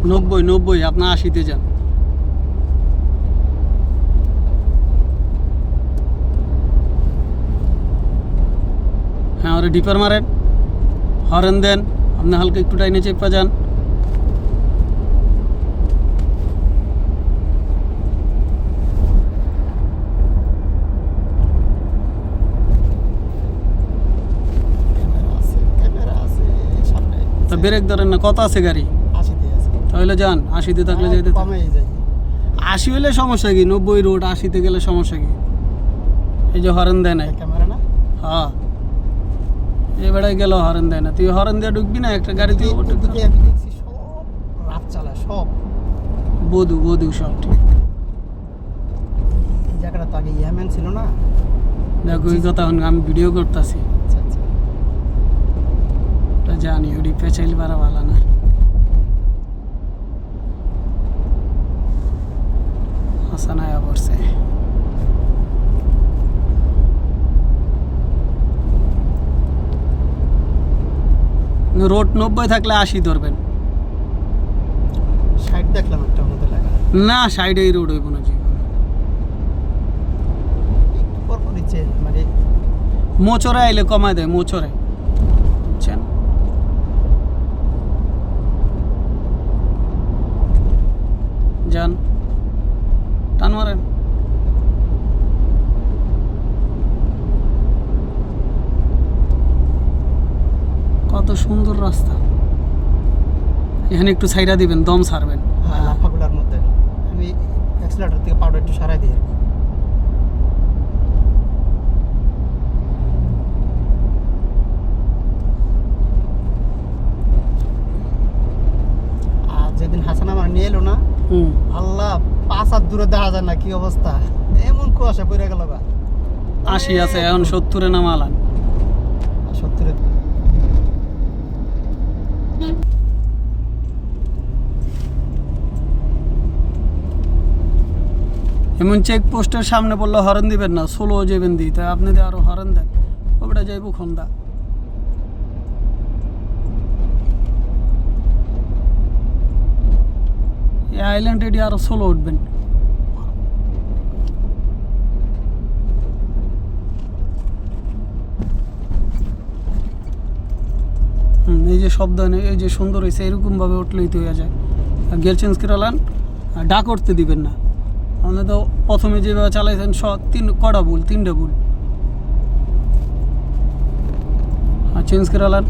90 আপনার 80-তে যান। হ্যাঁ, ওরা ডিপার মারেন, হরেন দেন, আপনি হালকা একটু টাইনে চেপা যান। তা ব্রেক ধরেন না, কত আছে গাড়ি? তাহলে যান, 80-তে থাকলে যাইতে 80 হইলে সমস্যা কি? 90 রোড, 80-তে গেলে সমস্যা কি? এই যে হরেন দেয় না। হ্যাঁ, এই বেড়ায় গেল হরেন দেয় না। তুই হরেন দিয়ে ঢুকবি না একটা গাড়িতে? বধু সব ঠিক। জায়গাটা তো আগে ইয়ামেন ছিল না। দেখো এই কথা আমি ভিডিও করতেছি, জানি ওটি পেঁচাইল বাড়া ভালো না। হাসানায়া পড়ছে। রোড 90 থাকলে 80 ধরবেন। সাইড দেখলাম একটা মধ্যে লাগা না, সাইডে এই রোড হইব না জীবন। একটু পর পর ইচ্ছে মানে মোচরে আইলে কমায় দেয়, মোচরে, বুঝছেন? যান, টান মারেন। কত সুন্দর রাস্তা। এখানে একটু সাইডা দিবেন, দম ছাড়বেন। লাফাগুলার মধ্যে আমি অ্যাক্সিলারেটর থেকে পাউডার একটু সারাই দিই। আর যেদিন হাসান আমার নিয়ে এলো না, আল্লাহ 5 হাত দূরে দেখা যায় না কি অবস্থা, এমন কুয়াশা পড়ে গেল। 80 আছে, এখন 70-এ নামালান। 70-এ এমন চেক পোস্টের সামনে পড়লে হরেন দিবেন না, স্লো যাবেন দিই। তাই আপনি দিয়ে আরো হরেন দেন, ওটা যাইব খন্দা। এই আইল্যান্ড এটি আরো স্লো উঠবেন। এই যে শব্দ নেই, এই যে সুন্দর হয়েছে, এরকমভাবে উঠলেই তো হয়ে যায়। গিয়ার চেঞ্জ করে আলান, ডাক করতে দিবেন না। আপনি তো প্রথমে যেভাবে চালাইছেন কটা ভুল, 3টে ভুল। চেঞ্জ করে আলান।